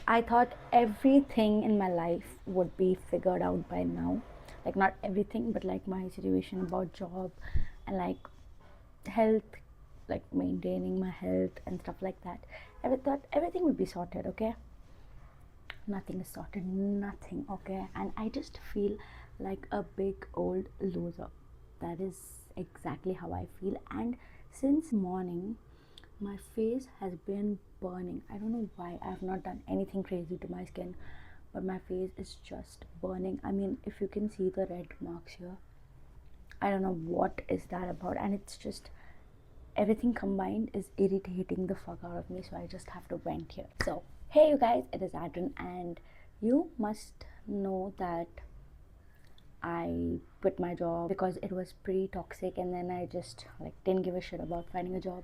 I thought everything in my life would be figured out by now. Like, not everything, but like my situation about job and like health, like maintaining my health and stuff like that. I thought everything would be sorted, okay? Nothing is sorted, nothing, okay? And I just feel like a big old loser. That is exactly how I feel. And since morning, my face has been burning. I don't know why. I have not done anything crazy to my skin, but my face is just burning. I mean, if you can see the red marks here, I don't know what is that about. And it's just everything combined is irritating the fuck out of me, so I just have to vent here. So hey you guys, it is Adrian, and you must know that I quit my job because it was pretty toxic, and then I just like didn't give a shit about finding a job.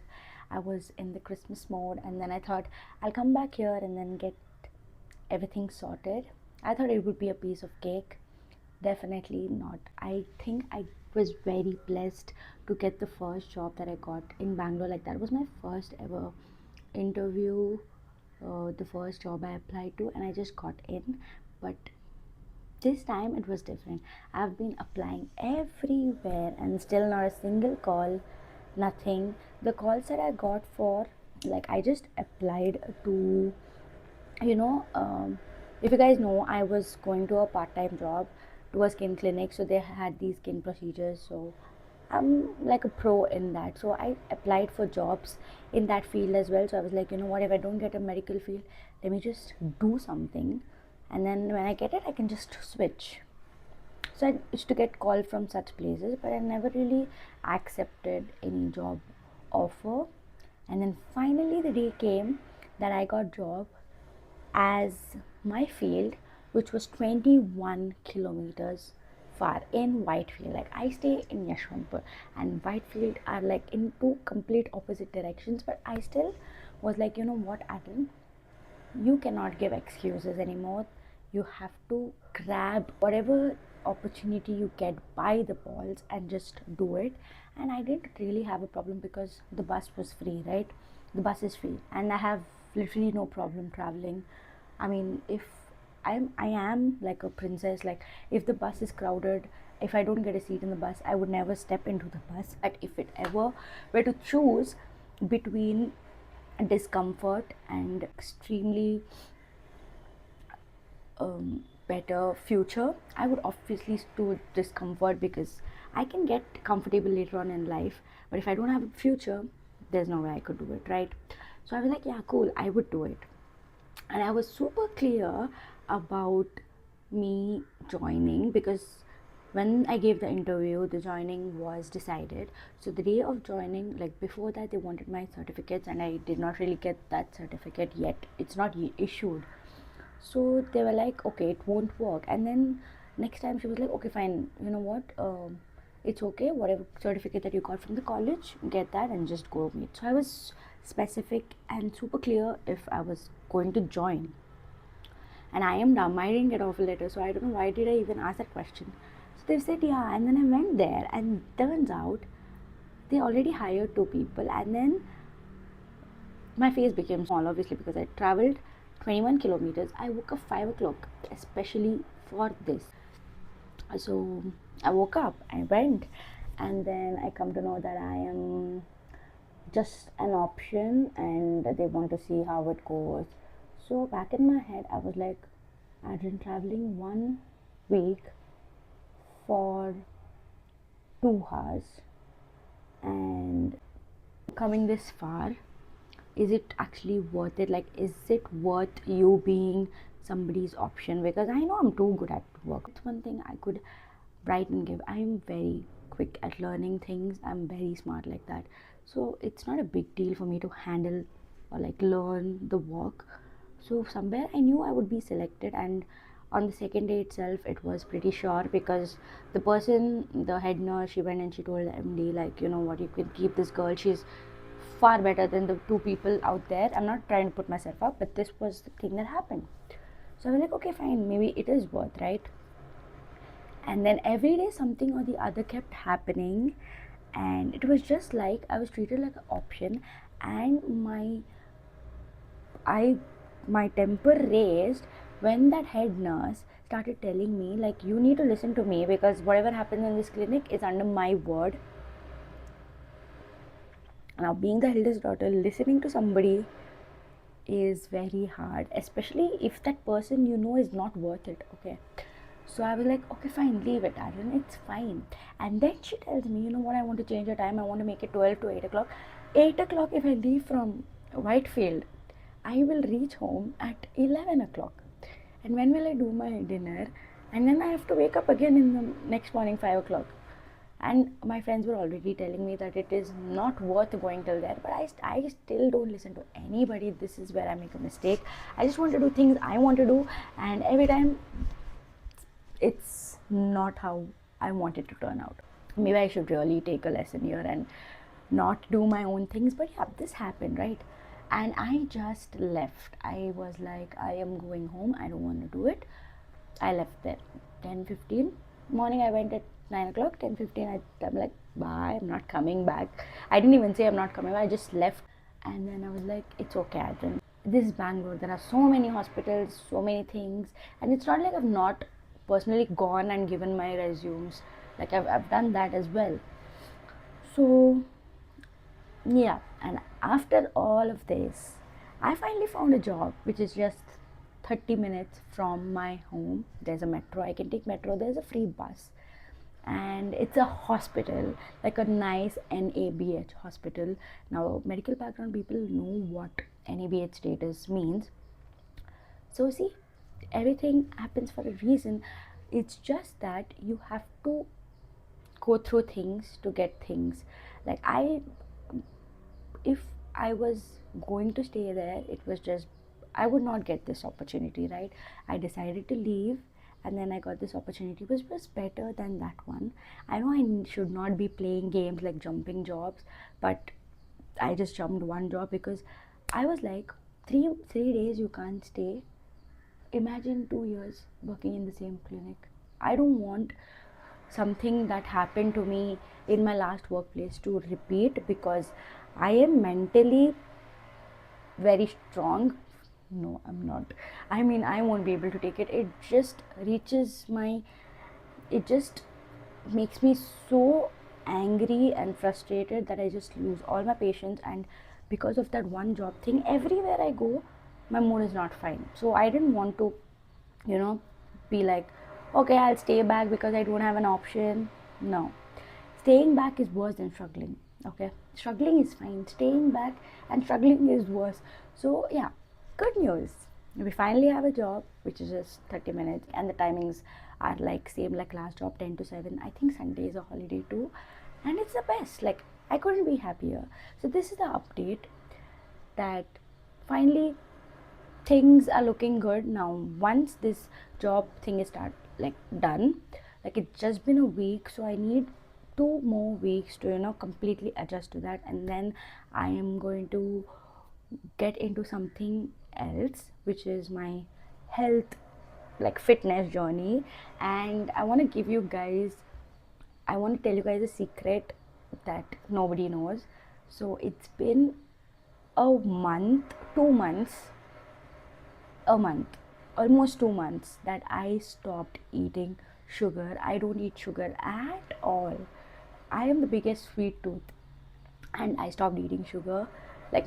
I was in the Christmas mode, and then I thought I'll come back here and then get everything sorted. I thought it would be a piece of cake. Definitely not. I think I was very blessed to get the first job that I got in Bangalore. Like, that was my first ever interview, the first job I applied to, and I just got in. But this time it was different. I've been applying everywhere and still not a single call, nothing. The calls that I got for, like, I just applied to, you know, if you guys know, I was going to a part-time job to a skin clinic, so they had these skin procedures. So I'm like a pro in that, so I applied for jobs in that field as well. So I was like, you know what, if I don't get a medical field, let me just do something, and then when I get it, I can just switch. So I used to get called from such places, but I never really accepted any job offer. And then finally the day came that I got job as my field, which was 21 kilometers far in Whitefield. Like, I stay in Yashwantpur, and Whitefield are like in two complete opposite directions. But I still was like, you know what, Adam, you cannot give excuses anymore. You have to grab whatever opportunity you get by the balls and just do it. And I didn't really have a problem because the bus was free, right? The bus is free, and I have literally no problem traveling. I mean, if I am like a princess. Like, if the bus is crowded, if I don't get a seat in the bus, I would never step into the bus. But if it ever were to choose between discomfort and extremely better future, I would obviously choose discomfort because I can get comfortable later on in life. But if I don't have a future, there's no way I could do it, right? So I was like, yeah, cool, I would do it. And I was super clear about me joining because when I gave the interview, the joining was decided. So the day of joining, like before that, they wanted my certificates, and I did not really get that certificate yet. It's not issued. So they were like, okay, it won't work. And then next time she was like, okay, fine, you know what? It's okay, whatever certificate that you got from the college, get that and just go meet. So I was specific and super clear if I was going to join. And I am dumb, I didn't get offer letter, so I don't know why did I even ask that question. So they said, yeah, and then I went there, and turns out they already hired two people. And then my face became small, obviously, because I traveled 21 kilometers. I woke up 5 o'clock, especially for this. So I woke up, I went, and then I come to know that I am just an option and they want to see how it goes. So back in my head, I was like, I've been traveling 1 week for 2 hours, and coming this far, is it actually worth it? Like, is it worth you being somebody's option? Because I know I'm too good at work. It's one thing I could write and give. I'm very quick at learning things, I'm very smart like that. So it's not a big deal for me to handle or like learn the work. So somewhere I knew I would be selected, and on the second day itself it was pretty sure because the person, the head nurse, she went and she told the MD, like, you know what, you can keep this girl, she's far better than the two people out there. I'm not trying to put myself up, but this was the thing that happened. So I was like, okay, fine, maybe it is worth, right? And then every day something or the other kept happening, and it was just like I was treated like an option. And my I my temper raised when that head nurse started telling me, like, you need to listen to me because whatever happens in this clinic is under my word. Now, being the eldest daughter, listening to somebody is very hard, especially if that person you know is not worth it. Okay, so I was like, okay, fine, leave it, Arjun, it's fine. And then she tells me, you know what, I want to change the time, I want to make it 12 to 8 o'clock. 8 o'clock, if I leave from Whitefield, I will reach home at 11 o'clock. And when will I do my dinner? And then I have to wake up again in the next morning, 5 o'clock. And my friends were already telling me that it is not worth going till there, but I still don't listen to anybody. This is where I make a mistake. I just want to do things I want to do, and every time it's not how I want it to turn out. Maybe I should really take a lesson here and not do my own things. But yeah, this happened, right? And I just left. I was like, I am going home, I don't want to do it. I left there 10:15 morning. I went at 9 o'clock. 10:15 I'm like, bye, I'm not coming back. I didn't even say I'm not coming back, I just left. And then I was like, it's okay, Arjun, this is Bangalore, there are so many hospitals, so many things. And it's not like I've not personally gone and given my resumes, like I've done that as well. So yeah, and after all of this, I finally found a job which is just 30 minutes from my home. There's a metro, I can take metro, there's a free bus, and it's a hospital, like a nice NABH hospital. Now, medical background people know what NABH status means. So see, everything happens for a reason. It's just that you have to go through things to get things. Like, if I was going to stay there, it was just, I would not get this opportunity, right? I decided to leave, and then I got this opportunity which was better than that one. I know I should not be playing games like jumping jobs, but I just jumped one job because I was like, three days you can't stay. Imagine 2 years working in the same clinic. I don't want something that happened to me in my last workplace to repeat, because I am mentally very strong. No, I'm not. I mean, I won't be able to take it. It just reaches my, it just makes me so angry and frustrated that I just lose all my patience. And because of that one job thing, everywhere I go, my mood is not fine. So I didn't want to, you know, be like, okay, I'll stay back because I don't have an option. No, staying back is worse than struggling. Okay, struggling is fine, staying back and struggling is worse. So yeah, good news, we finally have a job which is just 30 minutes, and the timings are like same like last job, 10 to 7. I think Sunday is a holiday too, and it's the best. Like, I couldn't be happier. So this is the update, that finally things are looking good now. Once this job thing is start like done, like it's just been a week, so I need 2 more weeks to, completely adjust to that, and then I am going to get into something else, which is my health, like fitness journey. And I want to tell you guys a secret that nobody knows. So it's been a month, 2 months, a month, almost 2 months, that I stopped eating sugar. I don't eat sugar at all. I am the biggest sweet tooth, and I stopped eating sugar. Like,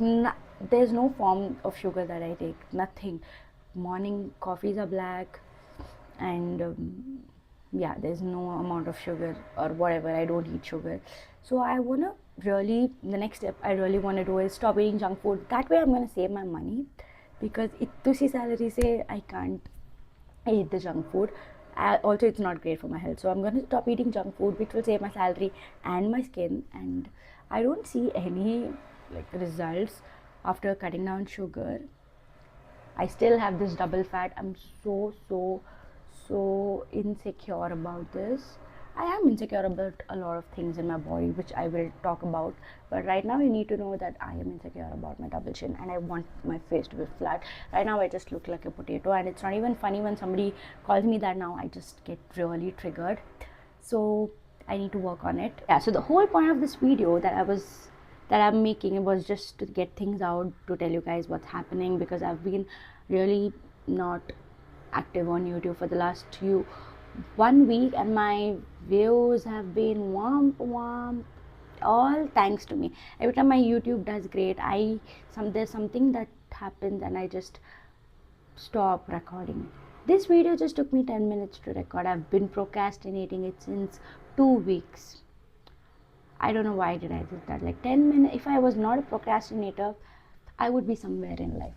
there's no form of sugar that I take, nothing. Morning coffees are black, and yeah, there's no amount of sugar or whatever. I don't eat sugar. So I want to really, the next step I really want to do is stop eating junk food. That way I'm going to save my money, because ittu si salary se I can't eat the junk food. Also, it's not great for my health, so I'm going to stop eating junk food, which will save my salary and my skin. And I don't see any like results after cutting down sugar. I still have this double fat. I'm so insecure about this. I am insecure about a lot of things in my body, which I will talk about. But right now, you need to know that I am insecure about my double chin, and I want my face to be flat. Right now, I just look like a potato, and it's not even funny when somebody calls me that now. I just get really triggered. So I need to work on it. Yeah. So the whole point of this video that I'm making, it was just to get things out, to tell you guys what's happening, because I've been really not active on YouTube for the last 1 week, and my views have been womp womp, all thanks to me. Every time my YouTube does great, there's something that happens and I just stop recording. This video just took me 10 minutes to record. I've been procrastinating it since 2 weeks. I don't know why did I do that. Like 10 minutes. If I was not a procrastinator, I would be somewhere in life,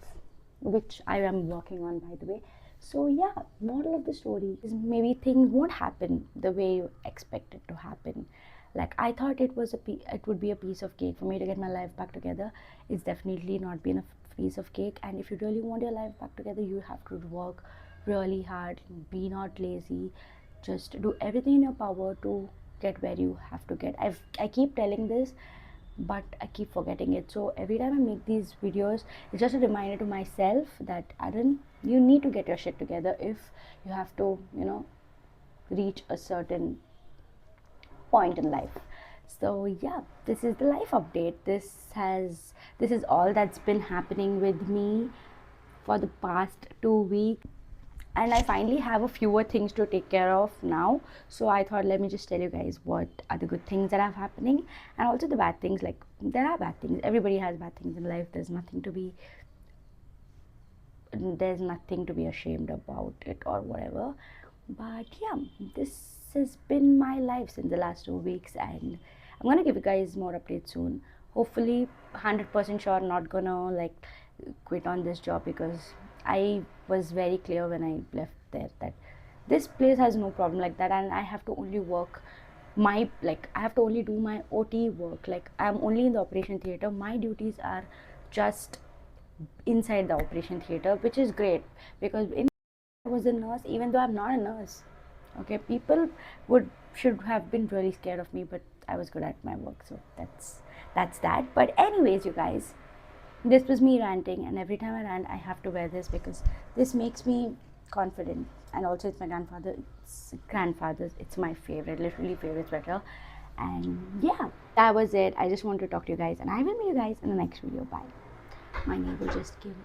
which I am working on, by the way. So yeah, moral of the story is maybe things won't happen the way you expect it to happen. Like I thought it would be a piece of cake for me to get my life back together. It's definitely not been a piece of cake. And if you really want your life back together, you have to work really hard. Be not lazy. Just do everything in your power to get where you have to get. I keep telling this, but I keep forgetting it. So every time I make these videos, it's just a reminder to myself that Aaron, you need to get your shit together if you have to, reach a certain point in life. So yeah, this is the life update. This is all that's been happening with me for the past 2 weeks, and I finally have a fewer things to take care of now. So I thought, let me just tell you guys what are the good things that are happening, and also the bad things. Like there are bad things. Everybody has bad things in life. There's nothing to be ashamed about it or whatever. But yeah, this has been my life since the last 2 weeks, and I'm gonna give you guys more updates soon. Hopefully, 100% sure not gonna like quit on this job, because I was very clear when I left there that this place has no problem like that, and I have to only work I have to only do my OT work. Like I'm only in the operation theater. My duties are just inside the operation theater, which is great because I was a nurse, even though I'm not a nurse. Okay, people would should have been really scared of me, but I was good at my work, so that's that. But anyways, you guys, this was me ranting, and every time I rant, I have to wear this because this makes me confident. And also, it's my grandfather's. It's my favorite, literally favorite sweater. And yeah, that was it. I just wanted to talk to you guys, and I will meet you guys in the next video. Bye. My neighbor just came.